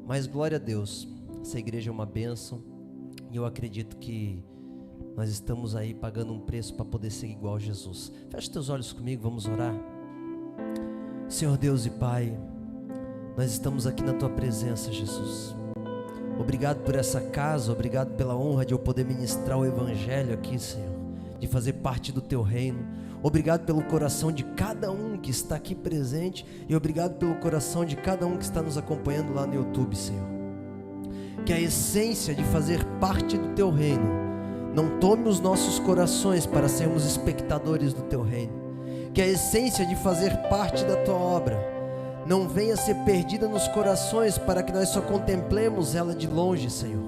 Mas glória a Deus, essa igreja é uma bênção. E eu acredito que nós estamos aí pagando um preço para poder ser igual a Jesus. Feche teus olhos comigo, vamos orar. Senhor Deus e Pai, nós estamos aqui na Tua presença, Jesus. Obrigado por essa casa, obrigado pela honra de eu poder ministrar o Evangelho aqui, Senhor, de fazer parte do Teu reino. Obrigado pelo coração de cada um que está aqui presente e obrigado pelo coração de cada um que está nos acompanhando lá no YouTube, Senhor. Que a essência de fazer parte do Teu reino não tome os nossos corações para sermos espectadores do Teu reino. Que a essência de fazer parte da Tua obra não venha ser perdida nos corações para que nós só contemplemos ela de longe, Senhor.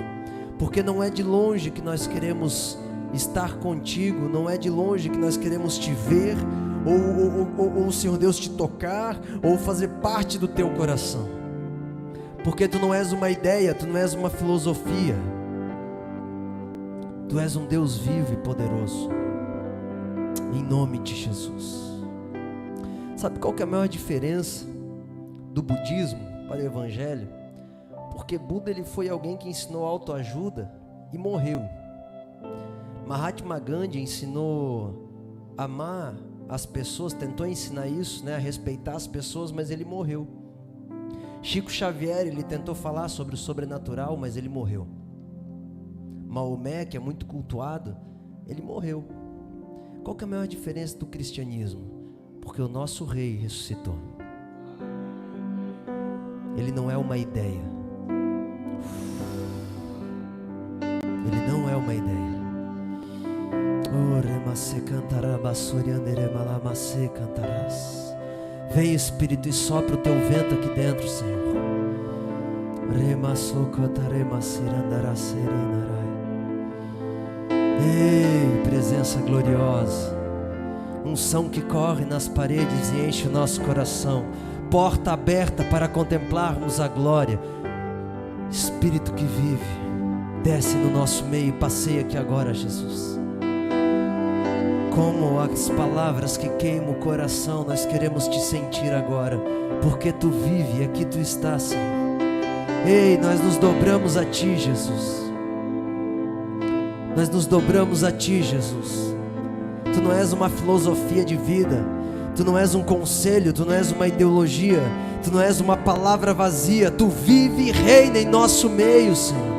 Porque não é de longe que nós queremos estar contigo, não é de longe que nós queremos te ver, ou Senhor Deus, te tocar, ou fazer parte do teu coração, porque tu não és uma ideia, tu não és uma filosofia, tu és um Deus vivo e poderoso, em nome de Jesus. Sabe qual que é a maior diferença do budismo para o evangelho? Porque Buda, ele foi alguém que ensinou autoajuda e morreu. Mahatma Gandhi ensinou a amar as pessoas, tentou ensinar isso, a respeitar as pessoas, mas ele morreu. Chico Xavier, ele tentou falar sobre o sobrenatural, mas ele morreu. Maomé, que é muito cultuado, ele morreu. Qual que é a maior diferença do cristianismo? Porque o nosso rei ressuscitou. Ele não é uma ideia. Ele não é uma ideia. Vem, Espírito, e sopra o teu vento aqui dentro, Senhor. Ei, presença gloriosa, unção que corre nas paredes e enche o nosso coração, porta aberta para contemplarmos a glória. Espírito que vive, desce no nosso meio e passeia aqui agora, Jesus. Como as palavras que queimam o coração, nós queremos te sentir agora, porque tu vive e aqui tu estás, Senhor. Ei, nós nos dobramos a ti, Jesus. Nós nos dobramos a ti, Jesus. Tu não és uma filosofia de vida, tu não és um conselho, tu não és uma ideologia, tu não és uma palavra vazia, tu vive e reina em nosso meio, Senhor.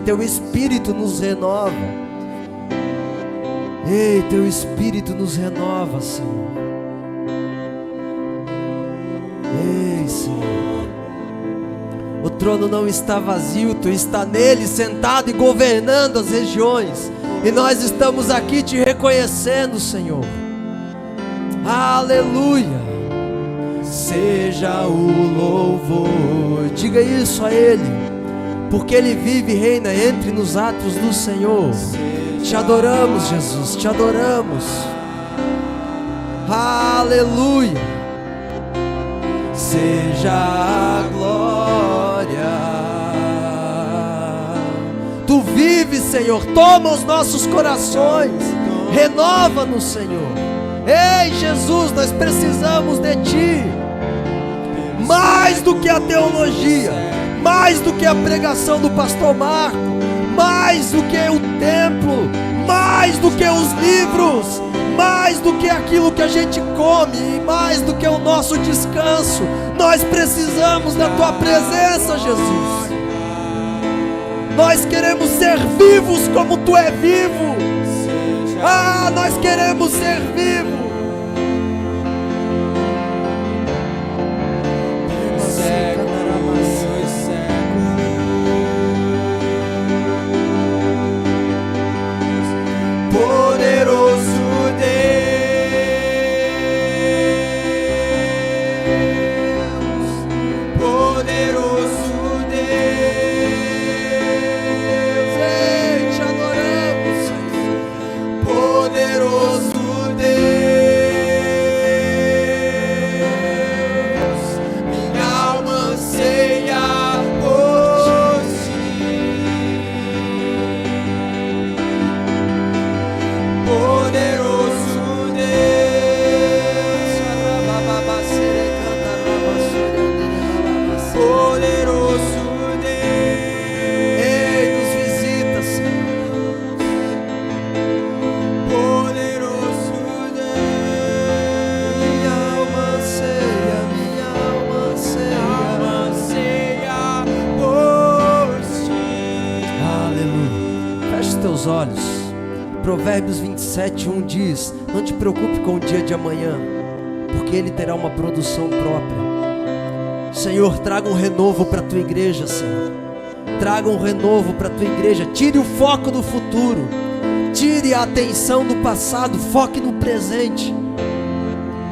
Teu Espírito nos renova. Ei, teu Espírito nos renova, Senhor. Ei, Senhor, o trono não está vazio, tu está nele, sentado e governando as regiões, e nós estamos aqui te reconhecendo, Senhor. Aleluia. Seja o louvor, diga isso a Ele, porque Ele vive e reina entre nos atos do Senhor. Te adoramos, Jesus, te adoramos. Aleluia. Seja a glória. Tu vives, Senhor, toma os nossos corações, renova-nos, Senhor. Ei, Jesus, nós precisamos de Ti, mais do que a teologia, mais do que a pregação do pastor Marco, mais do que o templo, mais do que os livros, mais do que aquilo que a gente come, mais do que o nosso descanso. Nós precisamos da Tua presença, Jesus. Nós queremos ser vivos como Tu é vivo. Ah, nós queremos ser vivos. Poderoso Deus, poderoso Deus, ei, te adoramos, poderoso Deus. Provérbios 27:1 diz: não te preocupe com o dia de amanhã, porque ele terá uma produção própria. Senhor, traga um renovo para a tua igreja, Senhor. Traga um renovo para a tua igreja. Tire o foco do futuro, tire a atenção do passado, foque no presente,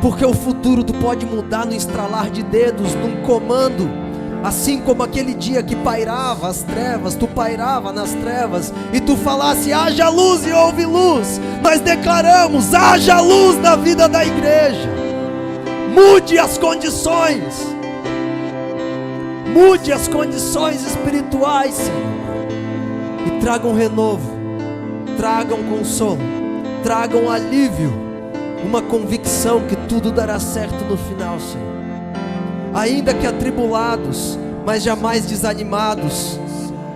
porque o futuro tu pode mudar no estralar de dedos, num comando. Assim como aquele dia que pairava as trevas, tu pairava nas trevas e tu falasse: haja luz, e houve luz. Nós declaramos: haja luz na vida da igreja. Mude as condições, mude as condições espirituais, Senhor, e traga um renovo, traga um consolo, traga um alívio, uma convicção que tudo dará certo no final, Senhor. Ainda que atribulados, mas jamais desanimados.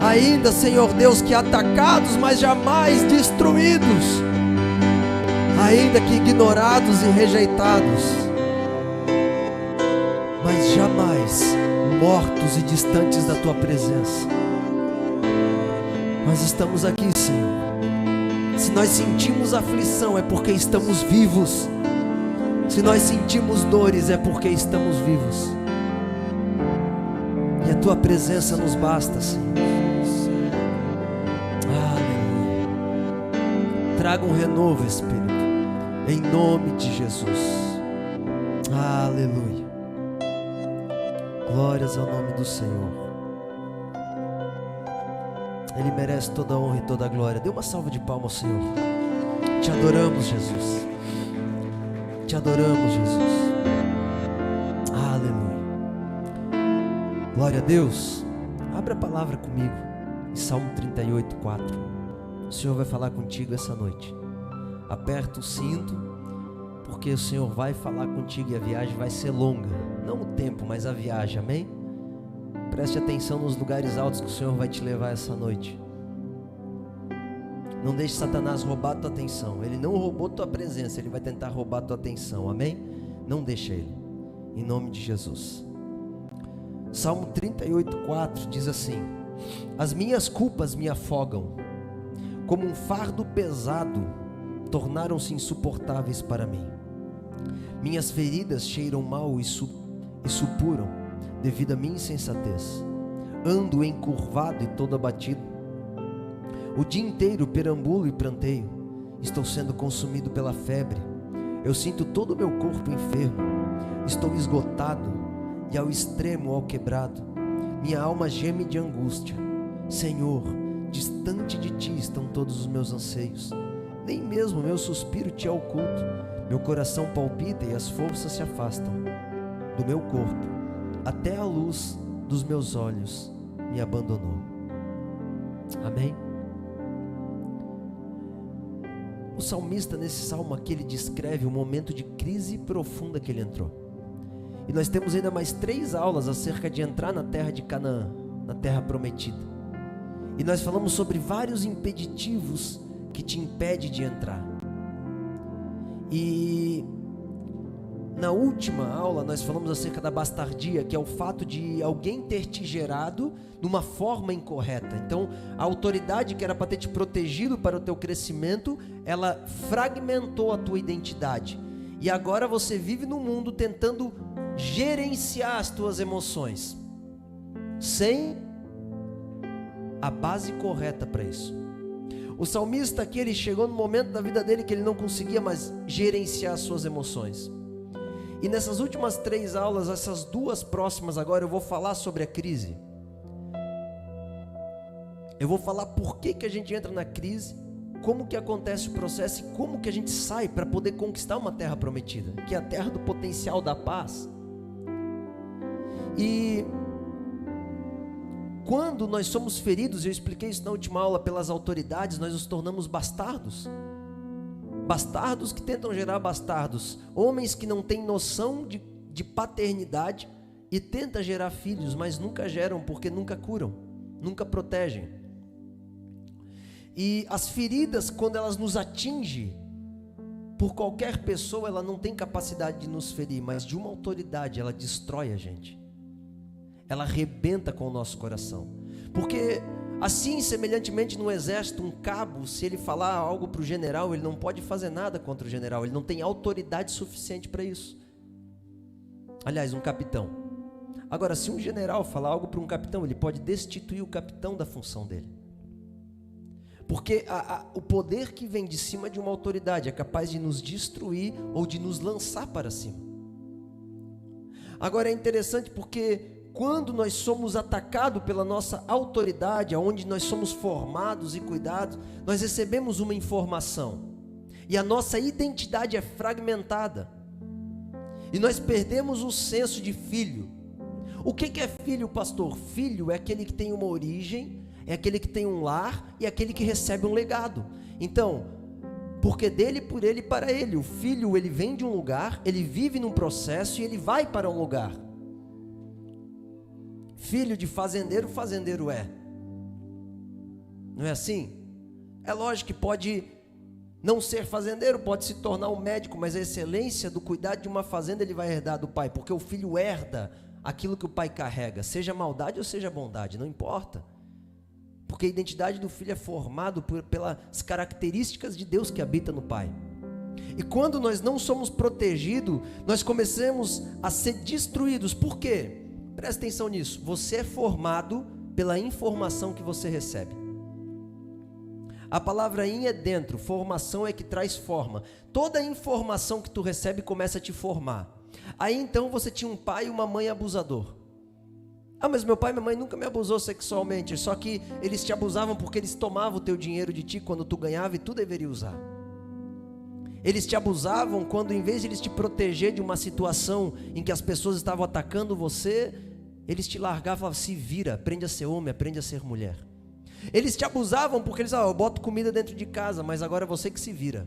Ainda, Senhor Deus, que atacados, mas jamais destruídos. Ainda que ignorados e rejeitados, mas jamais mortos e distantes da tua presença. Nós estamos aqui, Senhor. Se nós sentimos aflição, é porque estamos vivos. Se nós sentimos dores, é porque estamos vivos. E a tua presença nos basta, Senhor. Aleluia. Traga um renovo, Espírito, em nome de Jesus. Aleluia. Glórias ao nome do Senhor. Ele merece toda a honra e toda a glória. Dê uma salva de palmas ao Senhor. Te adoramos, Jesus. Te adoramos, Jesus. Aleluia. Glória a Deus. Abre a palavra comigo em Salmo 38:4. O Senhor vai falar contigo essa noite. Aperta o cinto, porque o Senhor vai falar contigo e a viagem vai ser longa. Não o tempo, mas a viagem, amém? Preste atenção nos lugares altos que o Senhor vai te levar essa noite. Não deixe Satanás roubar a tua atenção. Ele não roubou tua presença, ele vai tentar roubar a tua atenção, amém? Não deixa ele, em nome de Jesus. Salmo 38:4 diz assim: as minhas culpas me afogam, como um fardo pesado, tornaram-se insuportáveis para mim. Minhas feridas cheiram mal e supuram, devido à minha insensatez. Ando encurvado e todo abatido. O dia inteiro perambulo e pranteio. Estou sendo consumido pela febre. Eu sinto todo o meu corpo enfermo. Estou esgotado e ao extremo ao quebrado. Minha alma geme de angústia. Senhor, distante de ti estão todos os meus anseios. Nem mesmo meu suspiro te é oculto. Meu coração palpita e as forças se afastam do meu corpo. Até a luz dos meus olhos me abandonou. Amém? O salmista, nesse salmo aqui, ele descreve o momento de crise profunda que ele entrou. E nós temos ainda mais 3 aulas acerca de entrar na terra de Canaã, na terra prometida. E nós falamos sobre vários impeditivos que te impedem de entrar. E na última aula nós falamos acerca da bastardia, que é o fato de alguém ter te gerado de uma forma incorreta. Então a autoridade que era para ter te protegido para o teu crescimento, ela fragmentou a tua identidade. E agora você vive no mundo tentando gerenciar as tuas emoções, sem a base correta para isso. O salmista aqui, ele chegou no momento da vida dele que ele não conseguia mais gerenciar as suas emoções. E nessas últimas 3 aulas, essas 2 próximas agora, eu vou falar sobre a crise. Eu vou falar por que a gente entra na crise, como que acontece o processo e como que a gente sai para poder conquistar uma terra prometida, que é a terra do potencial da paz. E quando nós somos feridos, eu expliquei isso na última aula, pelas autoridades, nós nos tornamos bastardos. Bastardos que tentam gerar bastardos. Homens que não têm noção de paternidade e tentam gerar filhos, mas nunca geram porque nunca curam, nunca protegem. E as feridas, quando elas nos atingem, por qualquer pessoa, ela não tem capacidade de nos ferir, mas de uma autoridade, ela destrói a gente. Ela arrebenta com o nosso coração. Porque Assim, semelhantemente no exército, um cabo, se ele falar algo para o general, ele não pode fazer nada contra o general, ele não tem autoridade suficiente para isso. Aliás, um capitão. Agora, se um general falar algo para um capitão, ele pode destituir o capitão da função dele. Porque o poder que vem de cima de uma autoridade é capaz de nos destruir ou de nos lançar para cima. Agora é interessante porque quando nós somos atacados pela nossa autoridade, onde nós somos formados e cuidados, nós recebemos uma informação e a nossa identidade é fragmentada e nós perdemos o senso de filho. O que é filho, pastor? Filho é aquele que tem uma origem, é aquele que tem um lar e é aquele que recebe um legado. Então, porque dele, por ele e para ele, o filho ele vem de um lugar, ele vive num processo e ele vai para um lugar. Filho de fazendeiro, fazendeiro é. Não é assim? É lógico que pode não ser fazendeiro, pode se tornar um médico, mas a excelência do cuidado de uma fazenda ele vai herdar do pai, porque o filho herda aquilo que o pai carrega, seja maldade ou seja bondade, não importa. Porque a identidade do filho é formada pelas características de Deus que habita no pai. E quando nós não somos protegidos, nós começamos a ser destruídos. Por quê? Presta atenção nisso, você é formado pela informação que você recebe. A palavra in é dentro, formação é que traz forma. Toda a informação que tu recebe começa a te formar. Aí então você tinha um pai e uma mãe abusador. Mas meu pai e minha mãe nunca me abusou sexualmente, só que eles te abusavam porque eles tomavam o teu dinheiro de ti quando tu ganhava e tu deveria usar. Eles te abusavam quando, em vez de eles te proteger de uma situação em que as pessoas estavam atacando você, eles te largavam e falavam, se vira, aprende a ser homem, aprende a ser mulher. Eles te abusavam porque eles falavam, eu boto comida dentro de casa, mas agora é você que se vira.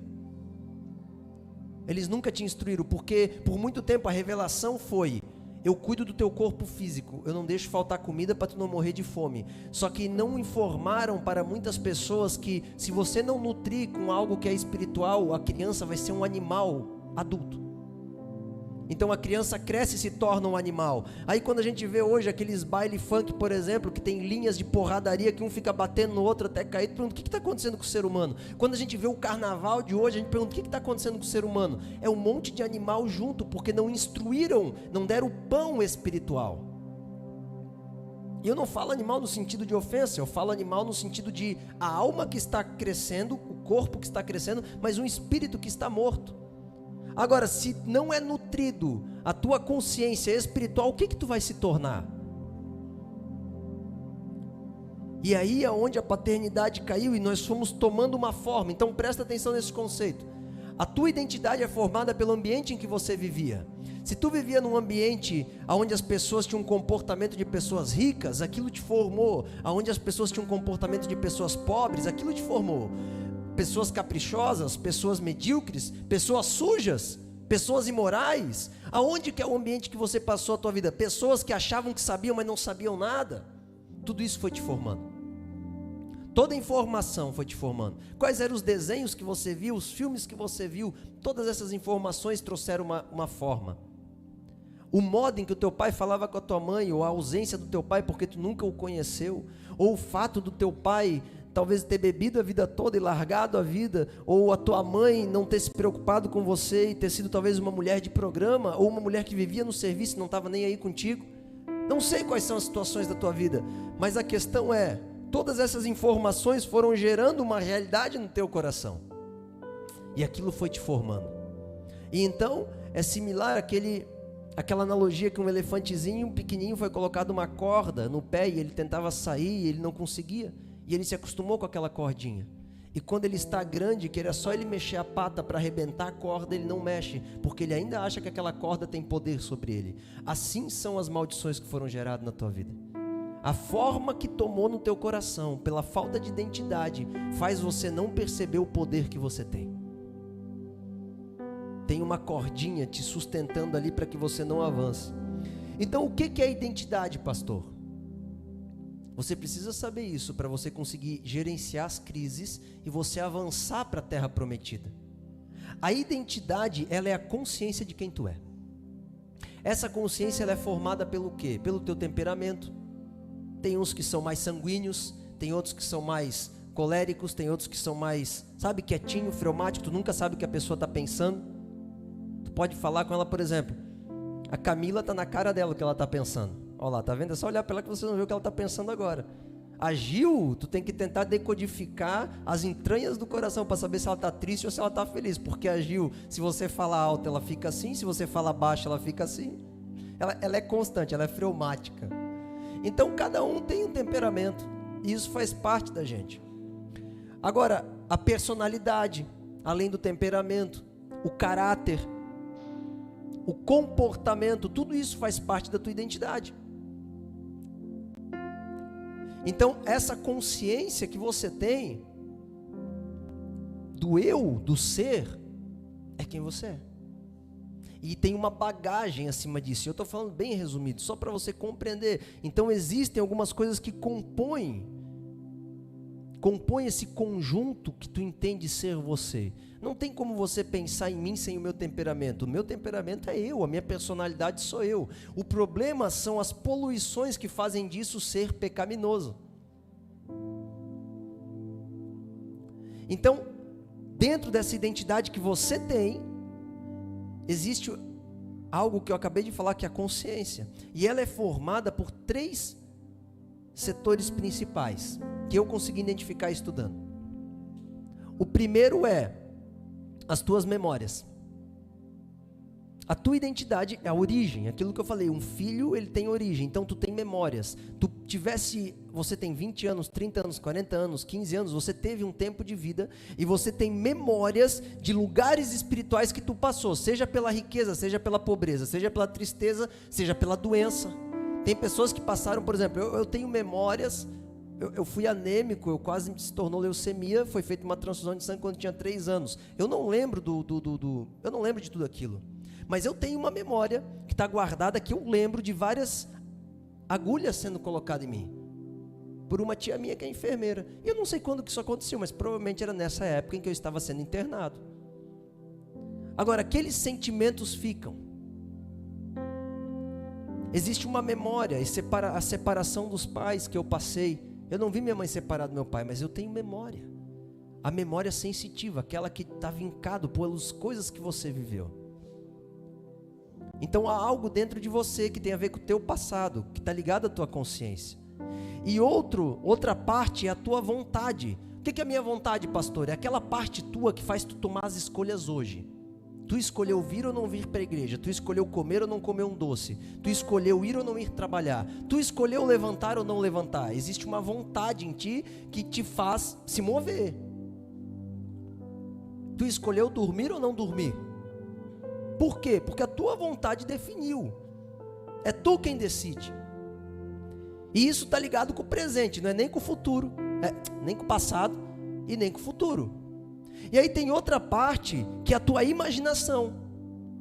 Eles nunca te instruíram, porque por muito tempo a revelação foi, eu cuido do teu corpo físico, eu não deixo faltar comida para tu não morrer de fome. Só que não informaram para muitas pessoas que se você não nutrir com algo que é espiritual, a criança vai ser um animal adulto. Então a criança cresce e se torna um animal. Aí quando a gente vê hoje aqueles baile funk, por exemplo, que tem linhas de porradaria que um fica batendo no outro até cair, tu pergunta, o que está acontecendo com o ser humano? Quando a gente vê o carnaval de hoje, a gente pergunta, o que está acontecendo com o ser humano? É um monte de animal junto, porque não instruíram, não deram pão espiritual. E eu não falo animal no sentido de ofensa, eu falo animal no sentido de a alma que está crescendo, o corpo que está crescendo, mas um espírito que está morto. Agora, se não é nutrido a tua consciência espiritual, o que tu vai se tornar? E aí é onde a paternidade caiu e nós fomos tomando uma forma. Então presta atenção nesse conceito. A tua identidade é formada pelo ambiente em que você vivia. Se tu vivia num ambiente onde as pessoas tinham um comportamento de pessoas ricas, aquilo te formou. Onde as pessoas tinham um comportamento de pessoas pobres, aquilo te formou. Pessoas caprichosas, pessoas medíocres, pessoas sujas, pessoas imorais. Aonde que é o ambiente que você passou a tua vida? Pessoas que achavam que sabiam, mas não sabiam nada. Tudo isso foi te formando. Toda a informação foi te formando. Quais eram os desenhos que você viu, os filmes que você viu? Todas essas informações trouxeram uma forma. O modo em que o teu pai falava com a tua mãe, ou a ausência do teu pai porque tu nunca o conheceu, ou o fato do teu pai talvez ter bebido a vida toda e largado a vida, ou a tua mãe não ter se preocupado com você e ter sido talvez uma mulher de programa, ou uma mulher que vivia no serviço e não estava nem aí contigo. Não sei quais são as situações da tua vida, mas a questão é, todas essas informações foram gerando uma realidade no teu coração, e aquilo foi te formando. E então é similar aquela analogia que um elefantezinho pequenininho foi colocado uma corda no pé e ele tentava sair e ele não conseguia. E ele se acostumou com aquela cordinha. E quando ele está grande, que era só ele mexer a pata para arrebentar a corda, ele não mexe, porque ele ainda acha que aquela corda tem poder sobre ele. Assim são as maldições que foram geradas na tua vida. A forma que tomou no teu coração, pela falta de identidade, faz você não perceber o poder que você tem. Tem uma cordinha te sustentando ali para que você não avance. Então o que é identidade, pastor? Você precisa saber isso para você conseguir gerenciar as crises e você avançar para a terra prometida. A identidade, ela é a consciência de quem tu é. Essa consciência ela é formada pelo quê? Pelo teu temperamento. Tem uns que são mais sanguíneos, tem outros que são mais coléricos, tem outros que são mais, sabe, quietinho, fleumático, tu nunca sabe o que a pessoa está pensando. Tu pode falar com ela, por exemplo, a Camila está na cara dela o que ela está pensando. Olha lá, tá vendo? É só olhar para ela que você não vê o que ela está pensando agora. A Gil, tu tem que tentar decodificar as entranhas do coração para saber se ela está triste ou se ela está feliz, porque a Gil, se você falar alto, ela fica assim, se você falar baixo, ela fica assim. Ela é constante, ela é fleumática. Então cada um tem um temperamento, e isso faz parte da gente. Agora, a personalidade, além do temperamento, o caráter, o comportamento, tudo isso faz parte da tua identidade. Então, essa consciência que você tem do eu, do ser, é quem você é. E tem uma bagagem acima disso. Eu estou falando bem resumido, só para você compreender. Então, existem algumas coisas que compõem esse conjunto que tu entende ser você. Não tem como você pensar em mim sem o meu temperamento. O meu temperamento é eu, a minha personalidade sou eu. O problema são as poluições que fazem disso ser pecaminoso. Então, dentro dessa identidade que você tem, existe algo que eu acabei de falar, que é a consciência. E ela é formada por 3 setores principais, que eu consegui identificar estudando. O primeiro é as tuas memórias. A tua identidade é a origem, aquilo que eu falei, um filho, ele tem origem, então tu tem memórias. Você tem 20 anos, 30 anos, 40 anos, 15 anos, você teve um tempo de vida e você tem memórias de lugares espirituais que tu passou, seja pela riqueza, seja pela pobreza, seja pela tristeza, seja pela doença. Tem pessoas que passaram, por exemplo, eu tenho memórias. Eu fui anêmico, eu quase se tornou leucemia, foi feita uma transfusão de sangue quando eu tinha 3 anos. Eu não lembro eu não lembro de tudo aquilo. Mas eu tenho uma memória que está guardada, que eu lembro de várias agulhas sendo colocadas em mim. Por uma tia minha que é enfermeira. E eu não sei quando que isso aconteceu, mas provavelmente era nessa época em que eu estava sendo internado. Agora, aqueles sentimentos ficam. Existe uma memória, a separação dos pais que eu passei. Eu não vi minha mãe separar do meu pai, mas eu tenho memória. A memória sensitiva, aquela que está vincado pelas coisas que você viveu. Então há algo dentro de você que tem a ver com o teu passado, que está ligado à tua consciência. E outra parte é a tua vontade. O que é a minha vontade, pastor? É aquela parte tua que faz tu tomar as escolhas hoje. Tu escolheu vir ou não vir para a igreja, tu escolheu comer ou não comer um doce, tu escolheu ir ou não ir trabalhar, tu escolheu levantar ou não levantar. Existe uma vontade em ti que te faz se mover. Tu escolheu dormir ou não dormir. Por quê? Porque a tua vontade definiu. É tu quem decide. E isso está ligado com o presente, não é nem com o futuro, nem com o passado e nem com o futuro. E aí tem outra parte que é a tua imaginação.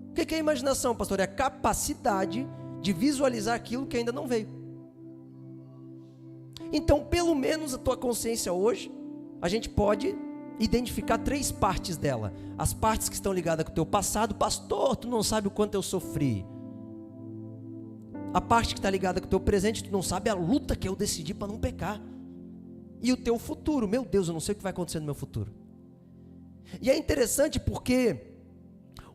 O que é a imaginação, pastor? É a capacidade de visualizar aquilo que ainda não veio. Então, pelo menos a tua consciência hoje, a gente pode identificar 3 partes dela. As partes que estão ligadas com o teu passado. Pastor, tu não sabe o quanto eu sofri. A parte que está ligada com o teu presente, tu não sabe a luta que eu decidi para não pecar. E o teu futuro, meu Deus, eu não sei o que vai acontecer no meu futuro. E é interessante porque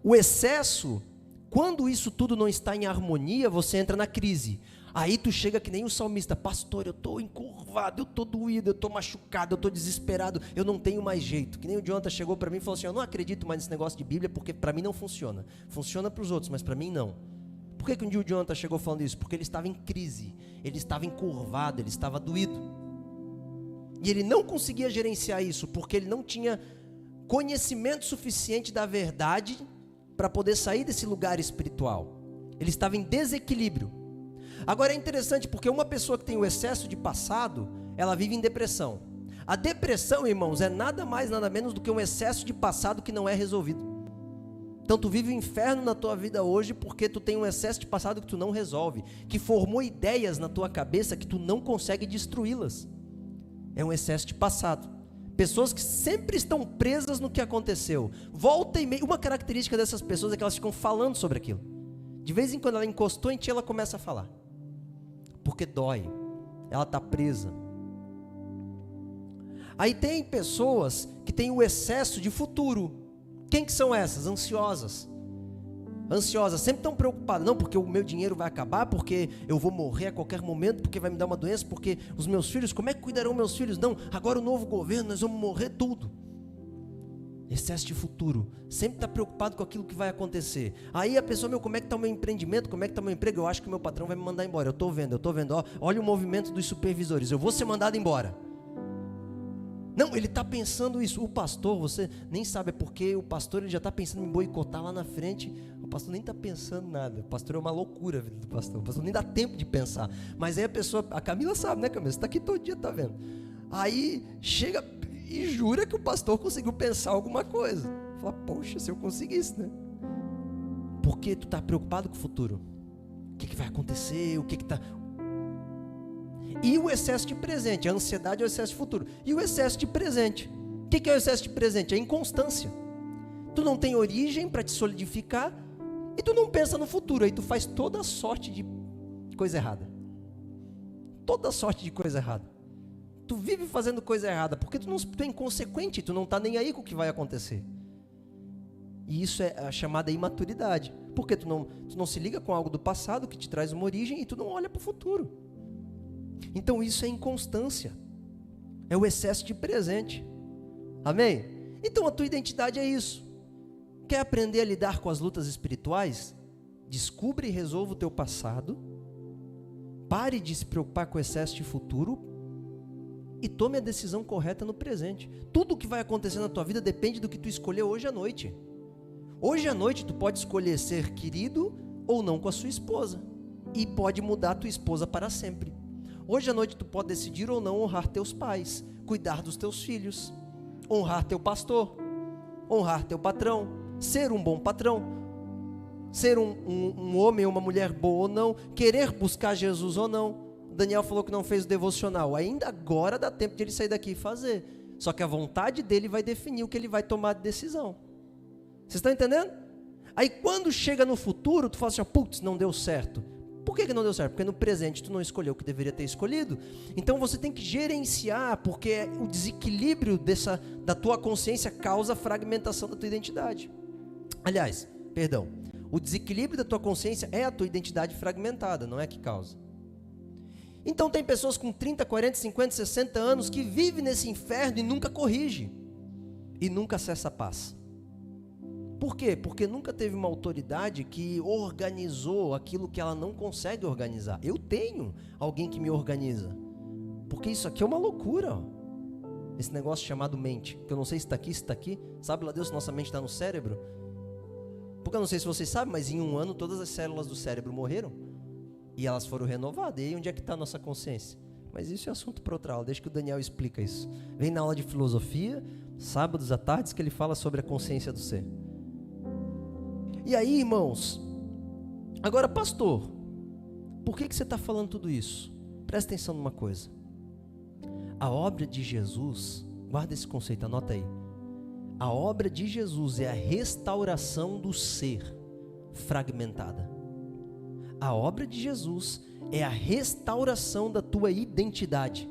o excesso, quando isso tudo não está em harmonia, você entra na crise. Aí tu chega que nem o salmista, pastor, eu estou encurvado, eu estou doído, eu estou machucado, eu estou desesperado, eu não tenho mais jeito. Que nem o Jonathan chegou para mim e falou assim, eu não acredito mais nesse negócio de Bíblia, porque para mim não funciona. Funciona para os outros, mas para mim não. Por que um dia o Jonathan chegou falando isso? Porque ele estava em crise, ele estava encurvado, ele estava doído. E ele não conseguia gerenciar isso, porque ele não tinha conhecimento suficiente da verdade para poder sair desse lugar espiritual. Ele estava em desequilíbrio. Agora é interessante porque uma pessoa que tem o excesso de passado, ela vive em depressão. A depressão, irmãos, é nada mais, nada menos do que um excesso de passado que não é resolvido. Então tu vive o inferno na tua vida hoje porque tu tem um excesso de passado que tu não resolve, que formou ideias na tua cabeça que tu não consegue destruí-las. É um excesso de passado. Pessoas que sempre estão presas no que aconteceu. Volta e meia. Uma característica dessas pessoas é que elas ficam falando sobre aquilo. De vez em quando ela encostou em ti, ela começa a falar. Porque dói. Ela está presa. Aí tem pessoas que têm o excesso de futuro. Quem que são essas? Ansiosas. Ansiosas, sempre estão preocupadas. Não, porque o meu dinheiro vai acabar, porque eu vou morrer a qualquer momento, porque vai me dar uma doença, porque os meus filhos, como é que cuidarão meus filhos? Não, agora o novo governo, nós vamos morrer tudo. Excesso de futuro, sempre está preocupado com aquilo que vai acontecer. Aí a pessoa, como é que está o meu empreendimento, como é que está o meu emprego? Eu acho que o meu patrão vai me mandar embora, eu estou vendo, olha o movimento dos supervisores, eu vou ser mandado embora. Não, ele está pensando isso. O pastor, você nem sabe, é porque o pastor ele já está pensando em boicotar lá na frente. O pastor nem está pensando nada. O pastor é uma loucura a vida do pastor. O pastor nem dá tempo de pensar. Mas aí a pessoa, a Camila sabe, né, Camila? Você está aqui todo dia, está vendo? Aí chega e jura que o pastor conseguiu pensar alguma coisa. Fala, poxa, se eu conseguisse, né? Porque tu está preocupado com o futuro. O que vai acontecer? O que está... E o excesso de presente, a ansiedade é o excesso de futuro. E o excesso de presente, o que é o excesso de presente? É a inconstância. Tu não tem origem para te solidificar e tu não pensa no futuro, aí tu faz toda sorte de coisa errada. Toda sorte de coisa errada. Tu vive fazendo coisa errada, porque tu é inconsequente, tu não está nem aí com o que vai acontecer. E isso é a chamada imaturidade, porque tu não se liga com algo do passado que te traz uma origem e tu não olha para o futuro. Então isso é inconstância, é o excesso de presente, amém? Então a tua identidade é isso. Quer aprender a lidar com as lutas espirituais? Descubra e resolva o teu passado, pare de se preocupar com o excesso de futuro e tome a decisão correta no presente. Tudo o que vai acontecer na tua vida depende do que tu escolheu hoje à noite. Hoje à noite tu pode escolher ser querido ou não com a sua esposa, e pode mudar a tua esposa para sempre. Hoje à noite tu pode decidir ou não honrar teus pais, cuidar dos teus filhos, honrar teu pastor, honrar teu patrão, ser um bom patrão, ser um homem ou uma mulher boa ou não, querer buscar Jesus ou não. Daniel falou que não fez o devocional, ainda agora dá tempo de ele sair daqui e fazer, só que a vontade dele vai definir o que ele vai tomar de decisão. Vocês estão entendendo? Aí quando chega no futuro, tu fala assim, putz, não deu certo. Por que não deu certo? Porque no presente tu não escolheu o que deveria ter escolhido. Então você tem que gerenciar, porque o desequilíbrio da tua consciência causa a fragmentação da tua identidade. Aliás, perdão, o desequilíbrio da tua consciência é a tua identidade fragmentada, não é que causa. Então tem pessoas com 30, 40, 50, 60 anos que vivem nesse inferno e nunca corrige, e nunca acessa a paz. Por quê? Porque nunca teve uma autoridade que organizou aquilo que ela não consegue organizar. Eu tenho alguém que me organiza, porque isso aqui é uma loucura, ó. Esse negócio chamado mente, que eu não sei se está aqui, sabe lá Deus se nossa mente está no cérebro? Porque eu não sei se vocês sabem, mas em um ano todas as células do cérebro morreram, e elas foram renovadas. E aí onde é que está a nossa consciência? Mas isso é assunto para outra aula, deixa que o Daniel explica isso. Vem na aula de filosofia, sábados à tarde, que ele fala sobre a consciência do ser. E aí, irmãos, agora pastor, por que você está falando tudo isso? Presta atenção numa coisa. A obra de Jesus, guarda esse conceito, anota aí. A obra de Jesus é a restauração do ser fragmentada. A obra de Jesus é a restauração da tua identidade.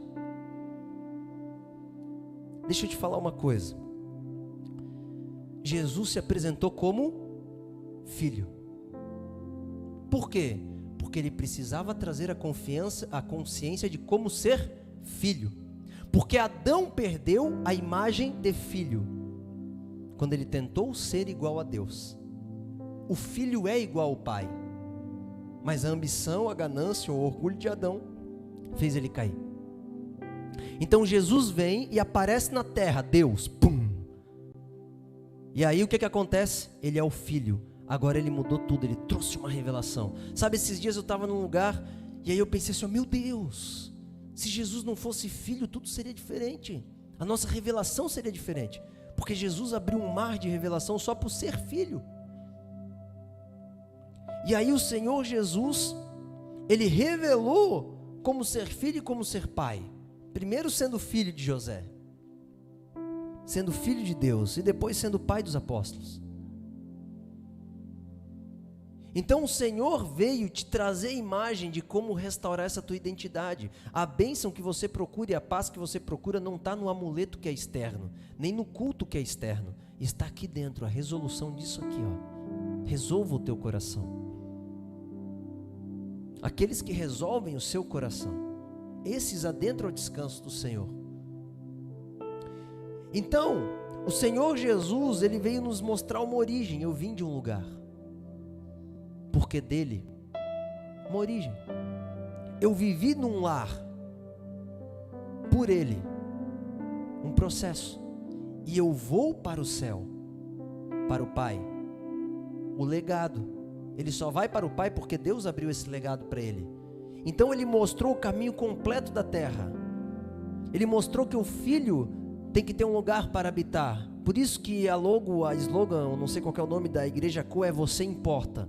Deixa eu te falar uma coisa. Jesus se apresentou como filho. Por quê? Porque ele precisava trazer a consciência de como ser filho. Porque Adão perdeu a imagem de filho quando ele tentou ser igual a Deus. O filho é igual ao pai, mas a ambição, a ganância, o orgulho de Adão fez ele cair. Então Jesus vem e aparece na terra, Deus, pum. E aí o que acontece? Ele é o filho. Agora ele mudou tudo, ele trouxe uma revelação. Sabe, esses dias eu estava num lugar e aí eu pensei assim, meu Deus, se Jesus não fosse filho, tudo seria diferente. A nossa revelação seria diferente, porque Jesus abriu um mar de revelação só por ser filho. E aí o Senhor Jesus, ele revelou como ser filho e como ser pai. Primeiro sendo filho de José, sendo filho de Deus, e depois sendo pai dos apóstolos. Então o Senhor veio te trazer a imagem de como restaurar essa tua identidade. A bênção que você procura e a paz que você procura não está no amuleto que é externo, nem no culto que é externo. Está aqui dentro, a resolução disso aqui, ó. Resolva o teu coração. Aqueles que resolvem o seu coração, esses adentram ao descanso do Senhor. Então, o Senhor Jesus, Ele veio nos mostrar uma origem. Eu vim de um lugar, porque dele, uma origem. Eu vivi num lar, por Ele, um processo. E eu vou para o céu, para o Pai. O legado, ele só vai para o Pai porque Deus abriu esse legado para ele. Então ele mostrou o caminho completo da terra. Ele mostrou que o filho tem que ter um lugar para habitar. Por isso que a slogan, não sei qual é o nome da igreja Co, é Você Importa.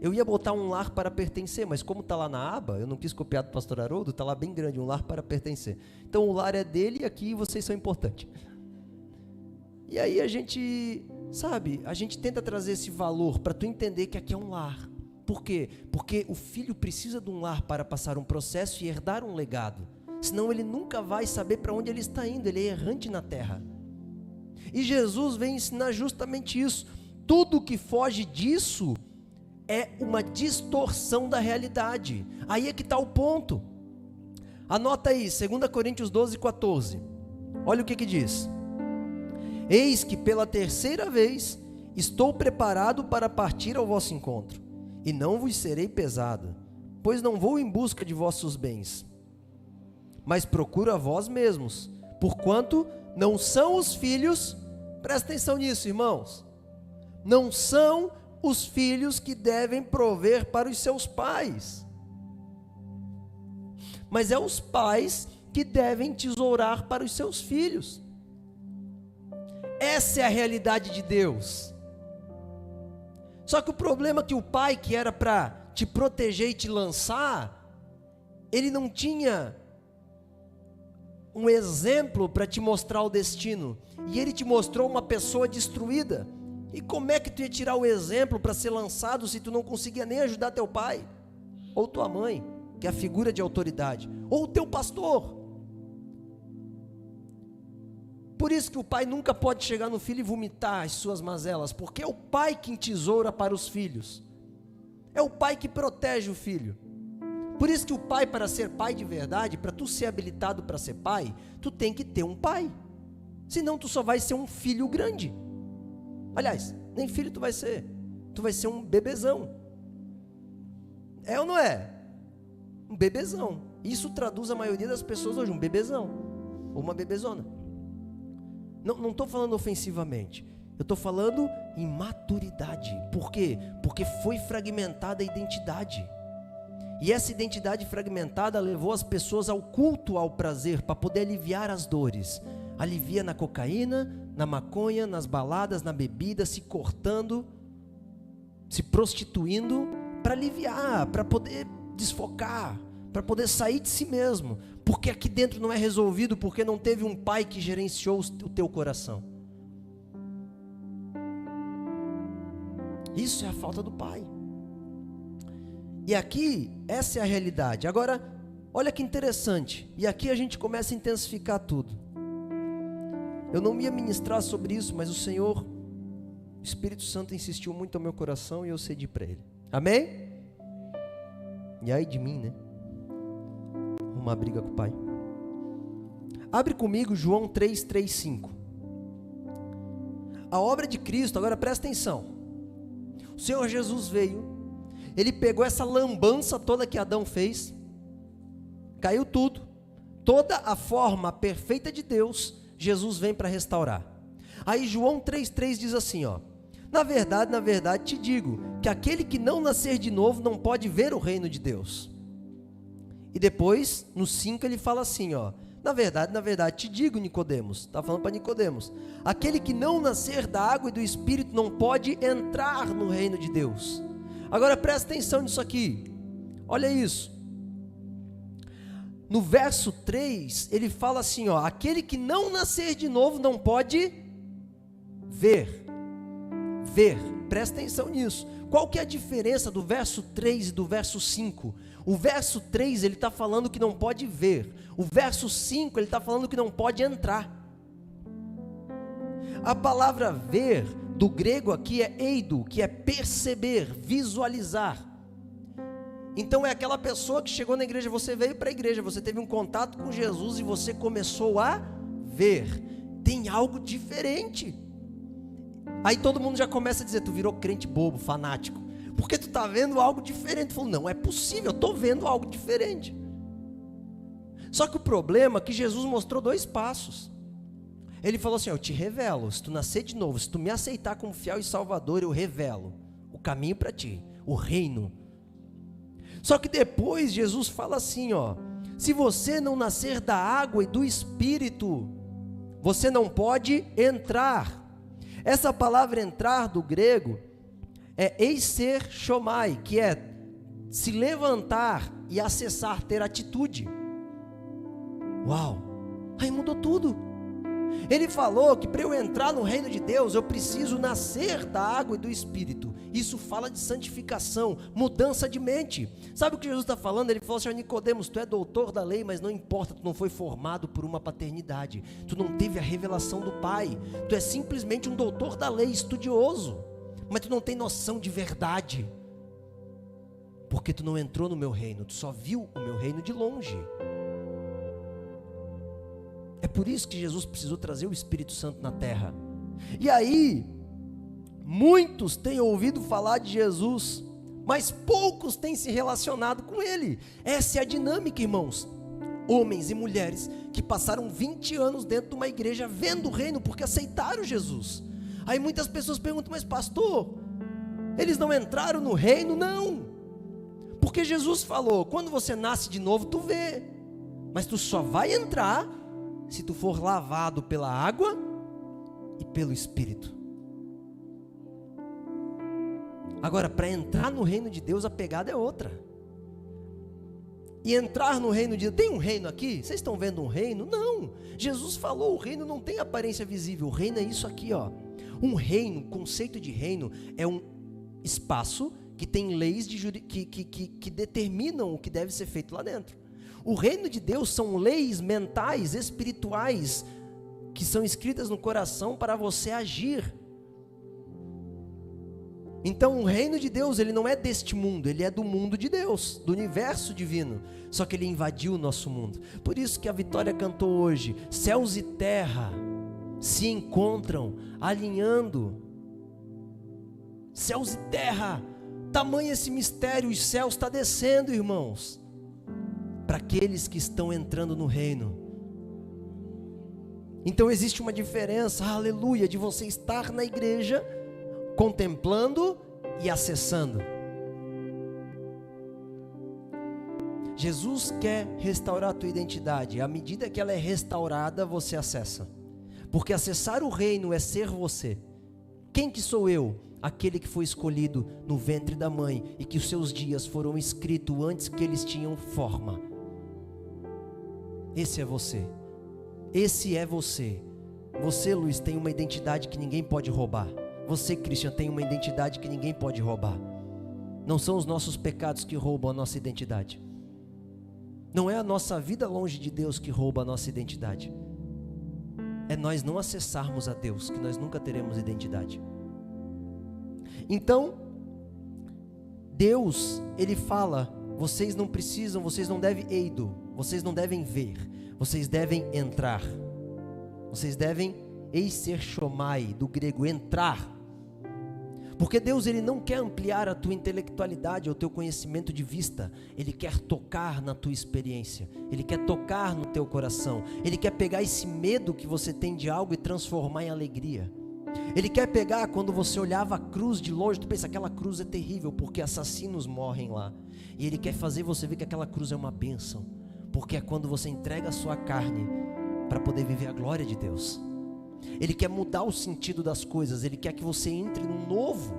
Eu ia botar um lar para pertencer, mas como está lá na aba, eu não quis copiar do pastor Haroldo, está lá bem grande, um lar para pertencer. Então o lar é dele e aqui vocês são importantes. E aí a gente, sabe, a gente tenta trazer esse valor para tu entender que aqui é um lar. Por quê? Porque o filho precisa de um lar para passar um processo e herdar um legado. Senão ele nunca vai saber para onde ele está indo, ele é errante na terra. E Jesus vem ensinar justamente isso. Tudo que foge disso é uma distorção da realidade. Aí é que está o ponto. Anota aí, 2 Coríntios 12, 14. Olha o que diz. Eis que pela terceira vez estou preparado para partir ao vosso encontro, e não vos serei pesado, pois não vou em busca de vossos bens, mas procuro a vós mesmos, porquanto não são os filhos, presta atenção nisso, irmãos, não são os filhos que devem prover para os seus pais, mas é os pais que devem tesourar para os seus filhos. Essa é a realidade de Deus. Só que o problema é que o pai, que era para te proteger e te lançar, ele não tinha um exemplo para te mostrar o destino, e ele te mostrou uma pessoa destruída. E como é que tu ia tirar o exemplo para ser lançado se tu não conseguia nem ajudar teu pai, ou tua mãe, que é a figura de autoridade, ou o teu pastor? Por isso que o pai nunca pode chegar no filho e vomitar as suas mazelas, porque é o pai que entesoura para os filhos, é o pai que protege o filho. Por isso que o pai, para ser pai de verdade, para tu ser habilitado para ser pai, tu tem que ter um pai, senão tu só vai ser um filho grande. Aliás, nem filho tu vai ser um bebezão. É ou não é? Um bebezão. Isso traduz a maioria das pessoas hoje, um bebezão, ou uma bebezona. Não estou falando ofensivamente, eu estou falando em maturidade. Por quê? Porque foi fragmentada a identidade, e essa identidade fragmentada levou as pessoas ao culto ao prazer, para poder aliviar as dores. Alivia na cocaína, na maconha, nas baladas, na bebida, se cortando, se prostituindo, para aliviar, para poder desfocar, para poder sair de si mesmo, porque aqui dentro não é resolvido, porque não teve um pai que gerenciou o teu coração. Isso é a falta do pai. E aqui, essa é a realidade. Agora, olha que interessante, e aqui a gente começa a intensificar tudo. Eu não ia ministrar sobre isso, mas o Senhor, o Espírito Santo insistiu muito ao meu coração e eu cedi para Ele. Amém? E aí de mim, né? Uma briga com o pai. Abre comigo João 3:5. A obra de Cristo, agora presta atenção. O Senhor Jesus veio, Ele pegou essa lambança toda que Adão fez, caiu tudo, toda a forma perfeita de Deus, Jesus vem para restaurar. Aí João 3:3 diz assim, ó: na verdade te digo, que aquele que não nascer de novo não pode ver o reino de Deus. E depois, no 5 ele fala assim, ó: na verdade te digo, Nicodemos, está falando para Nicodemos, aquele que não nascer da água e do Espírito não pode entrar no reino de Deus. Agora presta atenção nisso aqui, olha isso. No verso 3, ele fala assim, ó: aquele que não nascer de novo não pode ver. ver. Presta atenção nisso. Qual que é a diferença do verso 3 e do verso 5? O verso 3 ele está falando que não pode ver. O verso 5 ele está falando que não pode entrar. A palavra ver do grego aqui é eido, que é perceber, visualizar. Então é aquela pessoa que chegou na igreja, você veio para a igreja, você teve um contato com Jesus e você começou a ver. Tem algo diferente. Aí todo mundo já começa a dizer, tu virou crente bobo, fanático, porque tu está vendo algo diferente. Tu falou, não é possível, eu estou vendo algo diferente. Só que o problema é que Jesus mostrou 2 passos. Ele falou assim, eu te revelo, se tu nascer de novo, se tu me aceitar como fiel e salvador, eu revelo o caminho para ti, o reino. Só que depois Jesus fala assim, se você não nascer da água e do Espírito, você não pode entrar. Essa palavra entrar do grego é eiser shomai, que é se levantar e acessar, ter atitude. Uau, aí mudou tudo. Ele falou que para eu entrar no reino de Deus, eu preciso nascer da água e do Espírito. Isso fala de santificação, mudança de mente. Sabe o que Jesus está falando? Ele falou assim, Nicodemos, tu é doutor da lei, mas não importa, tu não foi formado por uma paternidade. Tu não teve a revelação do Pai. Tu é simplesmente um doutor da lei, estudioso. Mas tu não tem noção de verdade. Porque tu não entrou no meu reino, tu só viu o meu reino de longe. É por isso que Jesus precisou trazer o Espírito Santo na terra. E aí, muitos têm ouvido falar de Jesus, mas poucos têm se relacionado com Ele. Essa é a dinâmica, irmãos. Homens e mulheres que passaram 20 anos dentro de uma igreja vendo o reino, porque aceitaram Jesus. Aí muitas pessoas perguntam, mas pastor, eles não entraram no reino? Não, porque Jesus falou, quando você nasce de novo, tu vê, mas tu só vai entrar se tu for lavado pela água e pelo Espírito. Agora, para entrar no reino de Deus, a pegada é outra. E entrar no reino de Deus, tem um reino aqui? Vocês estão vendo um reino? Não, Jesus falou, o reino não tem aparência visível, o reino é isso aqui, Um reino, o conceito de reino é um espaço que tem leis que determinam o que deve ser feito lá dentro. O reino de Deus são leis mentais, espirituais, que são escritas no coração para você agir. Então o reino de Deus, ele não é deste mundo, ele é do mundo de Deus, do universo divino, só que ele invadiu o nosso mundo. Por isso que a Vitória cantou hoje, céus e terra se encontram, alinhando. Céus e terra, tamanho esse mistério, os céus estão descendo, irmãos, para aqueles que estão entrando no reino. Então existe uma diferença, aleluia, de você estar na igreja, contemplando e acessando. Jesus quer restaurar a tua identidade. À medida que ela é restaurada, você acessa. Porque acessar o reino é ser você. Quem que sou eu? Aquele que foi escolhido no ventre da mãe e que os seus dias foram escritos antes que eles tinham forma. Esse é você. Esse é você. Você, Luiz, tem uma identidade que ninguém pode roubar. Você, Christian, tem uma identidade que ninguém pode roubar. Não são os nossos pecados que roubam a nossa identidade. Não é a nossa vida longe de Deus que rouba a nossa identidade. É nós não acessarmos a Deus que nós nunca teremos identidade. Então, Deus, Ele fala, vocês não precisam, vocês não devem eido, vocês não devem ver, vocês devem entrar. Vocês devem eiser shomai, do grego entrar. Porque Deus, Ele não quer ampliar a tua intelectualidade, o teu conhecimento de vista. Ele quer tocar na tua experiência. Ele quer tocar no teu coração. Ele quer pegar esse medo que você tem de algo e transformar em alegria. Ele quer pegar quando você olhava a cruz de longe, tu pensa, aquela cruz é terrível, porque assassinos morrem lá. E Ele quer fazer você ver que aquela cruz é uma bênção. Porque é quando você entrega a sua carne para poder viver a glória de Deus. Ele quer mudar o sentido das coisas. Ele quer que você entre no novo.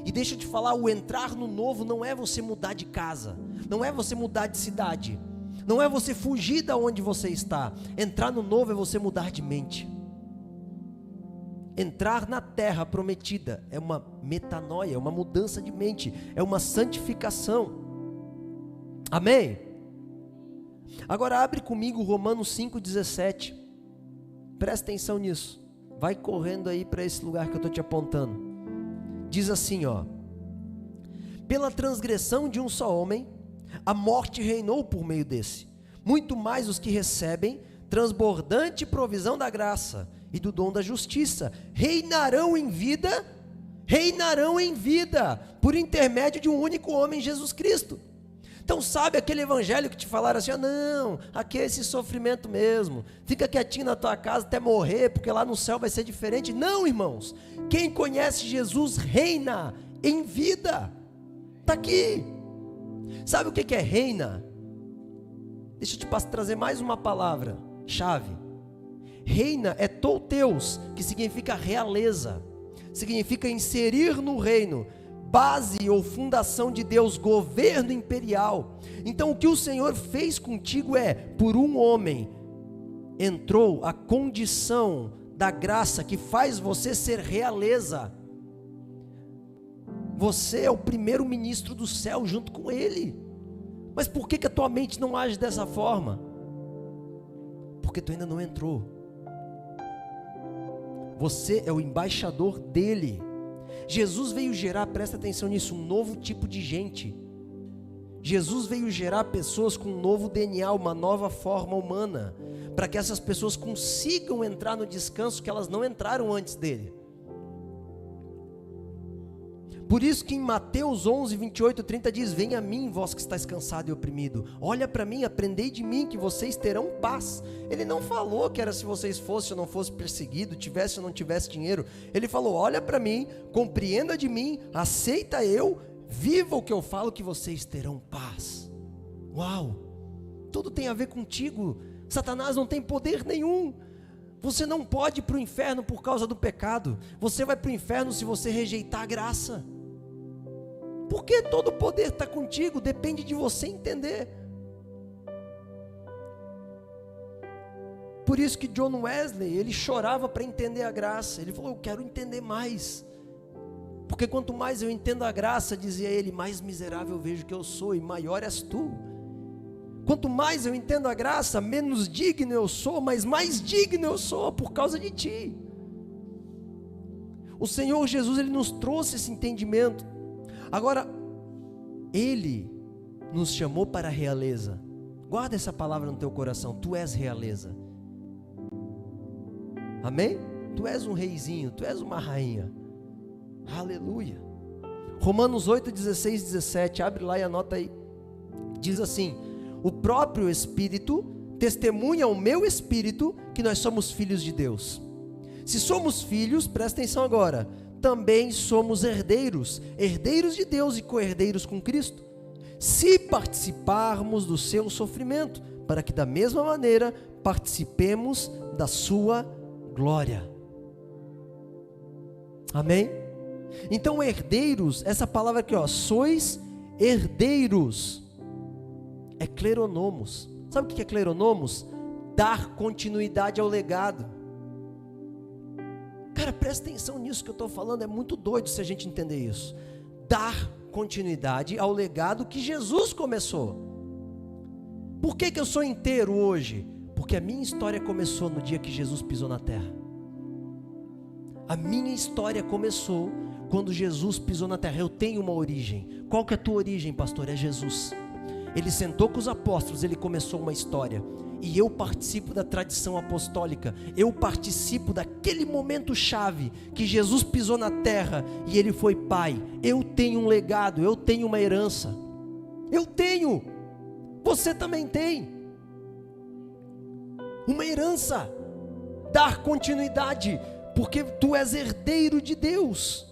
E deixa eu te falar, o entrar no novo não é você mudar de casa, não é você mudar de cidade, não é você fugir da onde você está. Entrar no novo é você mudar de mente. Entrar na terra prometida é uma metanoia, é uma mudança de mente, é uma santificação. Amém? Agora abre comigo Romanos 5,17. Presta atenção nisso. Vai correndo aí para esse lugar que eu estou te apontando. Diz assim, ó: pela transgressão de um só homem, a morte reinou por meio desse. Muito mais os que recebem transbordante provisão da graça e do dom da justiça reinarão em vida, por intermédio de um único homem, Jesus Cristo. Então sabe aquele evangelho que te falaram assim, não, aqui é esse sofrimento mesmo, fica quietinho na tua casa até morrer, porque lá no céu vai ser diferente. Não, irmãos, quem conhece Jesus reina em vida, está aqui. Sabe o que é reina? Deixa eu te trazer mais uma palavra chave. Reina é touteus, que significa realeza, significa inserir no reino, base ou fundação de Deus, governo imperial. Então o que o Senhor fez contigo é, por um homem, entrou a condição da graça que faz você ser realeza. Você é o primeiro ministro do céu junto com ele. Mas por que a tua mente não age dessa forma? Porque tu ainda não entrou. Você é o embaixador dele. Jesus veio gerar, presta atenção nisso, um novo tipo de gente. Jesus veio gerar pessoas com um novo DNA, uma nova forma humana, para que essas pessoas consigam entrar no descanso que elas não entraram antes dele. Por isso que em Mateus 11, 28, 30 diz, venha a mim, vós que estáis cansado e oprimido, olha para mim, aprendei de mim, que vocês terão paz. Ele não falou que era se vocês fossem ou não fossem perseguidos, tivesse ou não tivesse dinheiro. Ele falou, olha para mim, compreenda de mim, aceita eu, viva o que eu falo, que vocês terão paz. Uau, tudo tem a ver contigo. Satanás não tem poder nenhum. Você não pode ir para o inferno por causa do pecado. Você vai para o inferno se você rejeitar a graça. Porque todo o poder está contigo, depende de você entender. Por isso que John Wesley, ele chorava para entender a graça. Ele falou, eu quero entender mais. Porque quanto mais eu entendo a graça, dizia ele, mais miserável eu vejo que eu sou e maior és tu. Quanto mais eu entendo a graça, menos digno eu sou, mas mais digno eu sou por causa de ti. O Senhor Jesus, ele nos trouxe esse entendimento. Agora, ele nos chamou para a realeza. Guarda essa palavra no teu coração, tu és realeza. Amém? Tu és um reizinho, tu és uma rainha. Aleluia. Romanos 8, 16, 17, abre lá e anota aí. Diz assim, o próprio Espírito testemunha ao meu Espírito que nós somos filhos de Deus. Se somos filhos, presta atenção agora, também somos herdeiros, herdeiros de Deus e co-herdeiros com Cristo, se participarmos do seu sofrimento, para que da mesma maneira participemos da sua glória. Amém? Então herdeiros, essa palavra aqui, ó, sois herdeiros, é kleronomos. Sabe o que é kleronomos? Dar continuidade ao legado. Cara, presta atenção nisso que eu estou falando, é muito doido se a gente entender isso. Dar continuidade ao legado que Jesus começou. Por que eu sou inteiro hoje? Porque a minha história começou no dia que Jesus pisou na terra. A minha história começou quando Jesus pisou na terra. Eu tenho uma origem. Qual que é a tua origem, pastor? É Jesus. Ele sentou com os apóstolos, ele começou uma história. E eu participo da tradição apostólica. Eu participo daquele momento chave que Jesus pisou na terra e ele foi pai. Eu tenho um legado, eu tenho uma herança. Eu tenho. Você também tem. Uma herança. Dar continuidade, porque tu és herdeiro de Deus.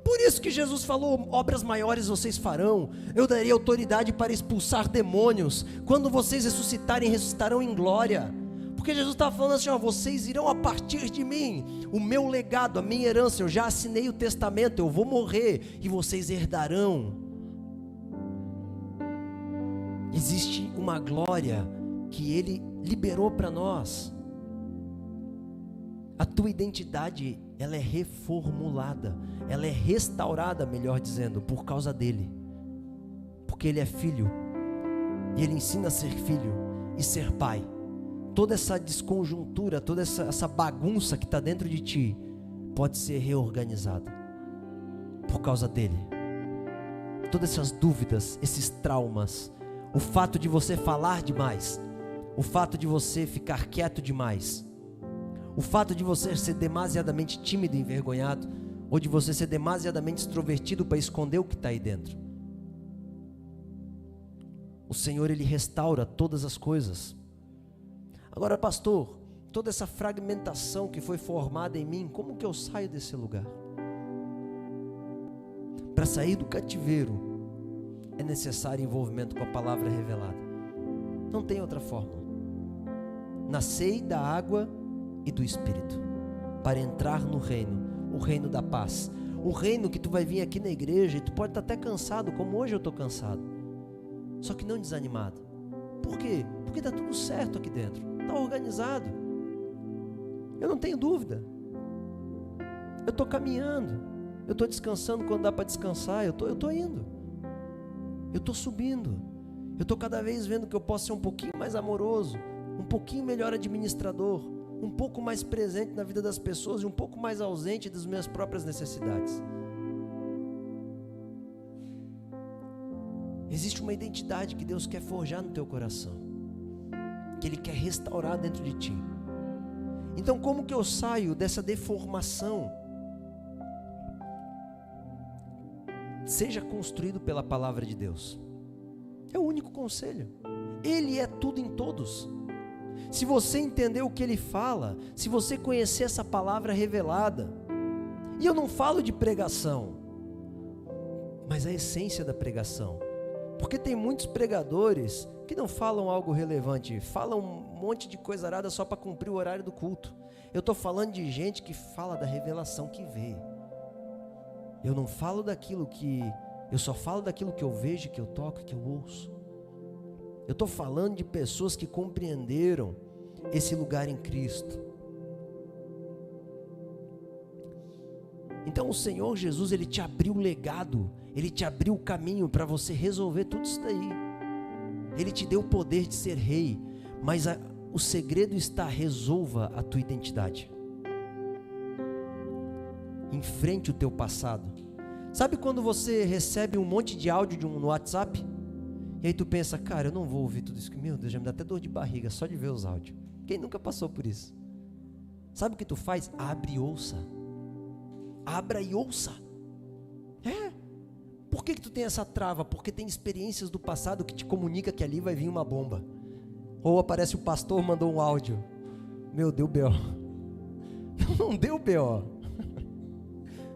Por isso que Jesus falou, obras maiores vocês farão, eu darei autoridade para expulsar demônios, quando vocês ressuscitarem, ressuscitarão em glória. Porque Jesus estava falando assim, ó, vocês irão a partir de mim, o meu legado, a minha herança, eu já assinei o testamento, eu vou morrer e vocês herdarão. Existe uma glória que Ele liberou para nós. A tua identidade, ela é reformulada, ela é restaurada, melhor dizendo, por causa dele. Porque ele é filho, e ele ensina a ser filho e ser pai. Toda essa desconjuntura, toda essa bagunça que está dentro de ti, pode ser reorganizada por causa dele. Todas essas dúvidas, esses traumas, o fato de você falar demais, o fato de você ficar quieto demais, o fato de você ser demasiadamente tímido e envergonhado, ou de você ser demasiadamente extrovertido para esconder o que está aí dentro. O Senhor, Ele restaura todas as coisas. Agora, pastor, toda essa fragmentação que foi formada em mim, como que eu saio desse lugar? Para sair do cativeiro, é necessário envolvimento com a palavra revelada. Não tem outra forma. Nascei da água e do Espírito, para entrar no reino, o reino da paz, o reino que tu vai vir aqui na igreja e tu pode estar até cansado, como hoje eu estou cansado, só que não desanimado. Por quê? Porque está tudo certo aqui dentro, está organizado, eu não tenho dúvida, eu estou caminhando, eu estou descansando quando dá para descansar, eu estou indo, eu estou subindo, eu estou cada vez vendo que eu posso ser um pouquinho mais amoroso, um pouquinho melhor administrador, um pouco mais presente na vida das pessoas e um pouco mais ausente das minhas próprias necessidades. Existe uma identidade que Deus quer forjar no teu coração, que Ele quer restaurar dentro de ti. Então, como que eu saio dessa deformação? Seja construído pela palavra de Deus. É o único conselho. Ele é tudo em todos. Se você entender o que Ele fala, se você conhecer essa palavra revelada, e eu não falo de pregação, mas a essência da pregação, porque tem muitos pregadores que não falam algo relevante, falam um monte de coisa arada só para cumprir o horário do culto. Eu estou falando de gente que fala da revelação que vê. Eu não falo daquilo que, eu só falo daquilo que eu vejo, que eu toco, que eu ouço. Eu estou falando de pessoas que compreenderam esse lugar em Cristo. Então o Senhor Jesus, Ele te abriu o legado, Ele te abriu o caminho para você resolver tudo isso daí. Ele te deu o poder de ser rei, mas o segredo está: resolva a tua identidade. Enfrente o teu passado. Sabe quando você recebe um monte de áudio no WhatsApp? E aí tu pensa, cara, eu não vou ouvir tudo isso, meu Deus, já me dá até dor de barriga só de ver os áudios. Quem nunca passou por isso? Sabe o que tu faz? Abre e ouça. Abra e ouça. Por que tu tem essa trava? Porque tem experiências do passado que te comunica que ali vai vir uma bomba. Ou aparece o pastor, mandou um áudio. Meu, deu B.O. Não deu B.O.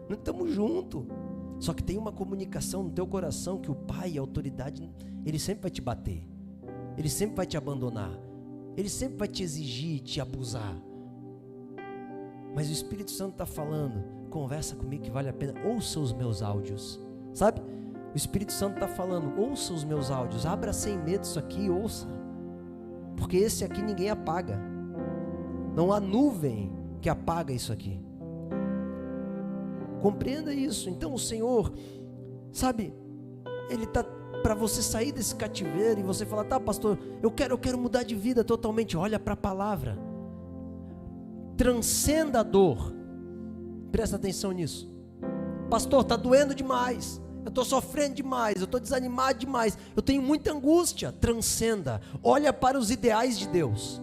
Não estamos juntos. Só que tem uma comunicação no teu coração que o pai, a autoridade, ele sempre vai te bater, ele sempre vai te abandonar, ele sempre vai te exigir, te abusar. Mas o Espírito Santo está falando: conversa comigo que vale a pena, ouça os meus áudios, sabe? O Espírito Santo está falando: ouça os meus áudios, abra sem medo isso aqui, ouça, porque esse aqui ninguém apaga, não há nuvem que apaga isso aqui. Compreenda isso. Então o Senhor, sabe, Ele está para você sair desse cativeiro e você falar: tá, pastor, eu quero mudar de vida totalmente. Olha para a palavra, transcenda a dor. Presta atenção nisso. Pastor, está doendo demais, eu estou sofrendo demais, eu estou desanimado demais, eu tenho muita angústia. Transcenda, olha para os ideais de Deus,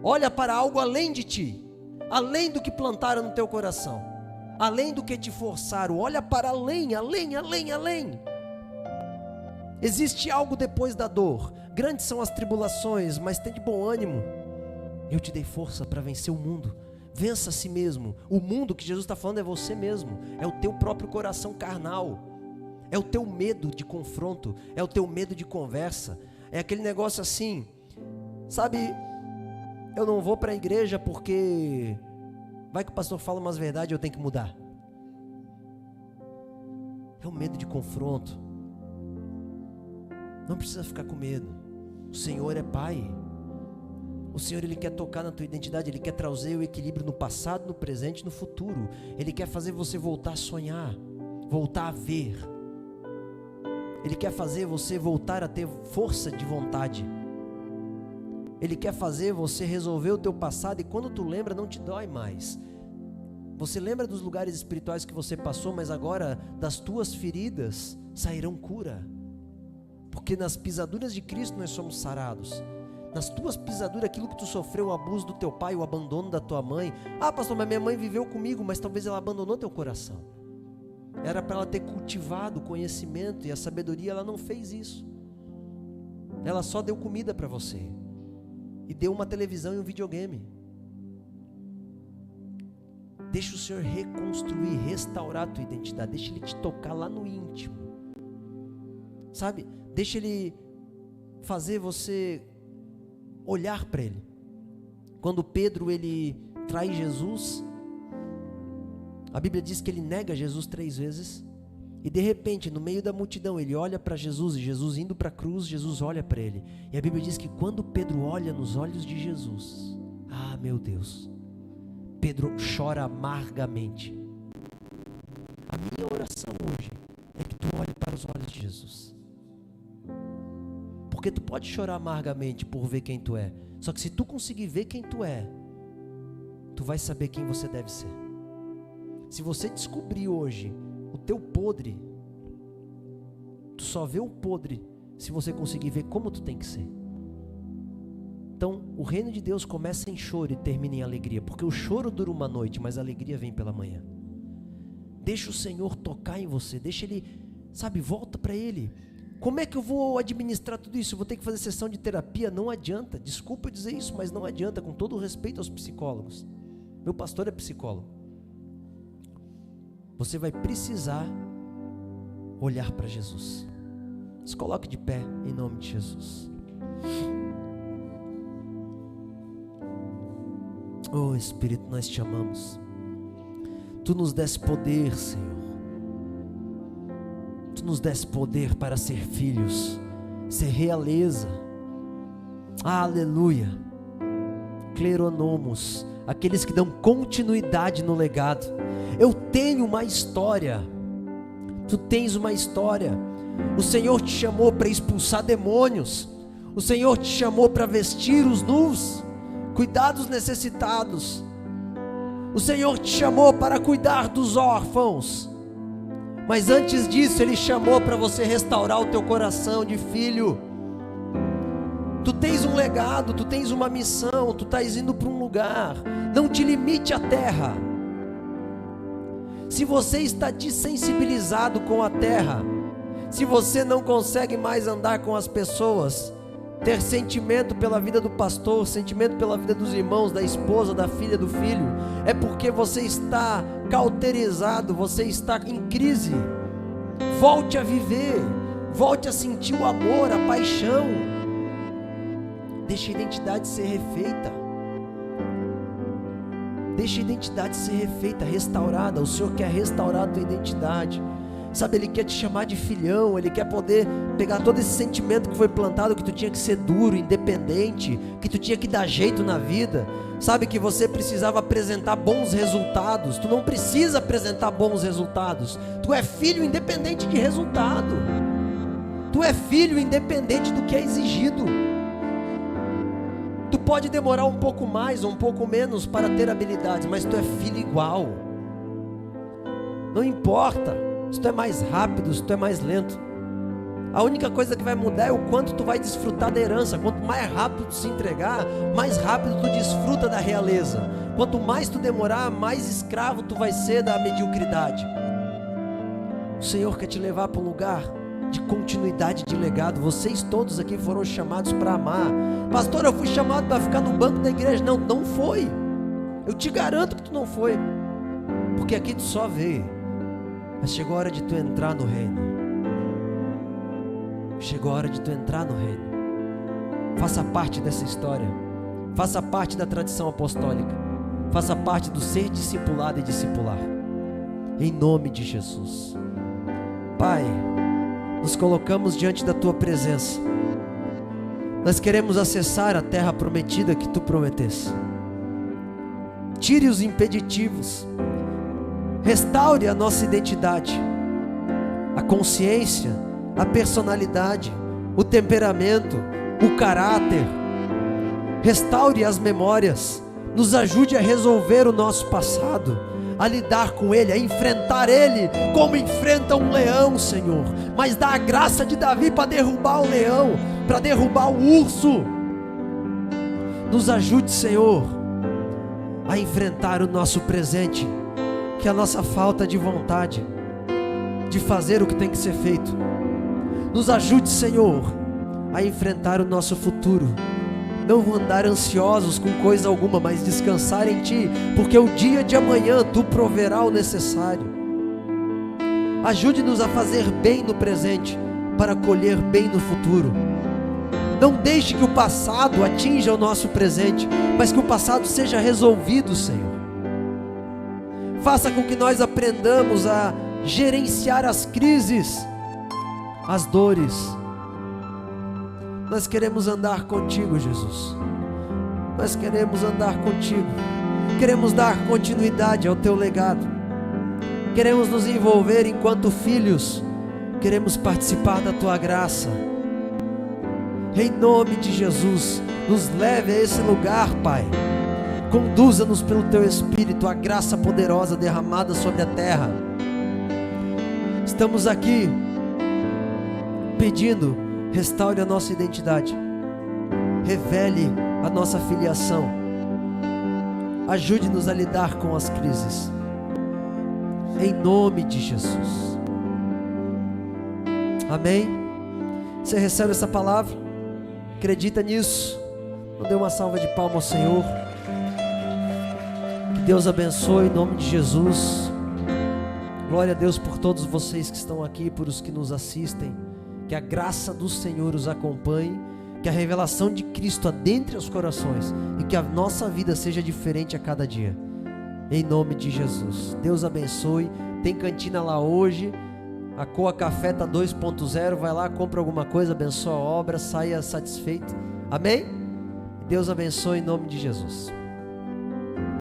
olha para algo além de ti, além do que plantaram no teu coração, além do que te forçaram. Olha para além. Existe algo depois da dor. Grandes são as tribulações, mas tem de bom ânimo. Eu te dei força para vencer o mundo. Vença a si mesmo. O mundo que Jesus está falando é você mesmo, é o teu próprio coração carnal, é o teu medo de confronto, é o teu medo de conversa, é aquele negócio assim, sabe, eu não vou para a igreja porque vai que o pastor fala umas verdades e eu tenho que mudar. É o medo de confronto. Não precisa ficar com medo. O Senhor é Pai. O Senhor, Ele quer tocar na tua identidade, Ele quer trazer o equilíbrio no passado, no presente e no futuro. Ele quer fazer você voltar a sonhar, voltar a ver. Ele quer fazer você voltar a ter força de vontade. Ele quer fazer você resolver o teu passado e quando tu lembra não te dói mais. Você lembra dos lugares espirituais que você passou, mas agora das tuas feridas sairão cura. Porque nas pisaduras de Cristo nós somos sarados. Nas tuas pisaduras, aquilo que tu sofreu, o abuso do teu pai, o abandono da tua mãe. Ah, pastor, mas minha mãe viveu comigo, mas talvez ela abandonou teu coração. Era para ela ter cultivado o conhecimento e a sabedoria, ela não fez isso. Ela só deu comida para você. E deu uma televisão e um videogame. Deixa o Senhor reconstruir, restaurar a tua identidade. Deixa Ele te tocar lá no íntimo. Sabe? Deixa Ele fazer você olhar para Ele. Quando Pedro ele trai Jesus, a Bíblia diz que ele nega Jesus 3 vezes. E de repente, no meio da multidão, ele olha para Jesus. E Jesus indo para a cruz, Jesus olha para ele. E a Bíblia diz que quando Pedro olha nos olhos de Jesus, ah, meu Deus, Pedro chora amargamente. A minha oração hoje é que tu olhe para os olhos de Jesus. Porque tu pode chorar amargamente por ver quem tu é. Só que se tu conseguir ver quem tu é, tu vai saber quem você deve ser. Se você descobrir hoje o teu podre, tu só vê o podre se você conseguir ver como tu tem que ser. Então, o reino de Deus começa em choro e termina em alegria, porque o choro dura uma noite, mas a alegria vem pela manhã. Deixa o Senhor tocar em você, deixa Ele, sabe, volta para Ele. Como é que eu vou administrar tudo isso? Eu vou ter que fazer sessão de terapia? Não adianta, desculpa eu dizer isso, mas não adianta, com todo o respeito aos psicólogos. Meu pastor é psicólogo. Você vai precisar olhar para Jesus. Se coloque de pé em nome de Jesus. Oh Espírito, nós te amamos. Tu nos desse poder, Senhor. Tu nos desse poder para ser filhos, ser realeza. Aleluia. Cleronomos, aqueles que dão continuidade no legado. Eu tenho uma história. Tu tens uma história. O Senhor te chamou para expulsar demônios. O Senhor te chamou para vestir os nus, cuidar dos necessitados. O Senhor te chamou para cuidar dos órfãos. Mas antes disso, Ele chamou para você restaurar o teu coração de filho. Tu tens um legado, tu tens uma missão, tu estás indo para um lugar. Não te limite à terra. Se você está desensibilizado com a terra, se você não consegue mais andar com as pessoas, ter sentimento pela vida do pastor, sentimento pela vida dos irmãos, da esposa, da filha, do filho, é porque você está cauterizado, você está em crise. Volte a viver, volte a sentir o amor, a paixão. Deixe a identidade ser refeita. Deixa a identidade ser refeita, restaurada. O Senhor quer restaurar a tua identidade. Sabe, Ele quer te chamar de filhão. Ele quer poder pegar todo esse sentimento que foi plantado, que tu tinha que ser duro, independente, que tu tinha que dar jeito na vida. Sabe, que você precisava apresentar bons resultados. Tu não precisa apresentar bons resultados. Tu é filho independente de resultado. Tu é filho independente do que é exigido. Tu pode demorar um pouco mais ou um pouco menos para ter habilidades, mas tu é filho igual. Não importa se tu é mais rápido, se tu é mais lento. A única coisa que vai mudar é o quanto tu vai desfrutar da herança. Quanto mais rápido tu se entregar, mais rápido tu desfruta da realeza. Quanto mais tu demorar, mais escravo tu vai ser da mediocridade. O Senhor quer te levar para um lugar de continuidade de legado. Vocês todos aqui foram chamados para amar. Pastor, eu fui chamado para ficar no banco da igreja. Não, não foi. Eu te garanto que tu não foi. Porque aqui tu só veio. Mas chegou a hora de tu entrar no reino. Chegou a hora de tu entrar no reino. Faça parte dessa história. Faça parte da tradição apostólica. Faça parte do ser discipulado e discipular. Em nome de Jesus. Pai, nos colocamos diante da Tua presença. Nós queremos acessar a terra prometida que Tu prometeste. Tire os impeditivos, restaure a nossa identidade, a consciência, a personalidade, o temperamento, o caráter. Restaure as memórias, nos ajude a resolver o nosso passado, a lidar com ele, a enfrentar ele como enfrenta um leão, Senhor. Mas dá a graça de Davi para derrubar o leão, para derrubar o urso. Nos ajude, Senhor, a enfrentar o nosso presente, que é a nossa falta de vontade de fazer o que tem que ser feito. Nos ajude, Senhor, a enfrentar o nosso futuro, não andar ansiosos com coisa alguma, mas descansar em Ti, porque o dia de amanhã Tu proverá o necessário. Ajude-nos a fazer bem no presente, para colher bem no futuro. Não deixe que o passado atinja o nosso presente, mas que o passado seja resolvido, Senhor. Faça com que nós aprendamos a gerenciar as crises, as dores. Nós queremos andar contigo, Jesus. Nós queremos andar contigo. Queremos dar continuidade ao Teu legado. Queremos nos envolver enquanto filhos. Queremos participar da Tua graça. Em nome de Jesus, nos leve a esse lugar, Pai. Conduza-nos pelo Teu Espírito, a graça poderosa derramada sobre a terra. Estamos aqui pedindo, restaure a nossa identidade, revele a nossa filiação, ajude-nos a lidar com as crises, em nome de Jesus. Amém? Você recebe essa palavra? Acredita nisso? Não dê uma salva de palmas ao Senhor. Que Deus abençoe em nome de Jesus. Glória a Deus por todos vocês que estão aqui, por os que nos assistem. Que a graça do Senhor os acompanhe, que a revelação de Cristo adentre os corações e que a nossa vida seja diferente a cada dia, em nome de Jesus. Deus abençoe. Tem cantina lá hoje, a Coa Café está 2.0, vai lá, compra alguma coisa, abençoa a obra, saia satisfeito. Amém? Deus abençoe em nome de Jesus.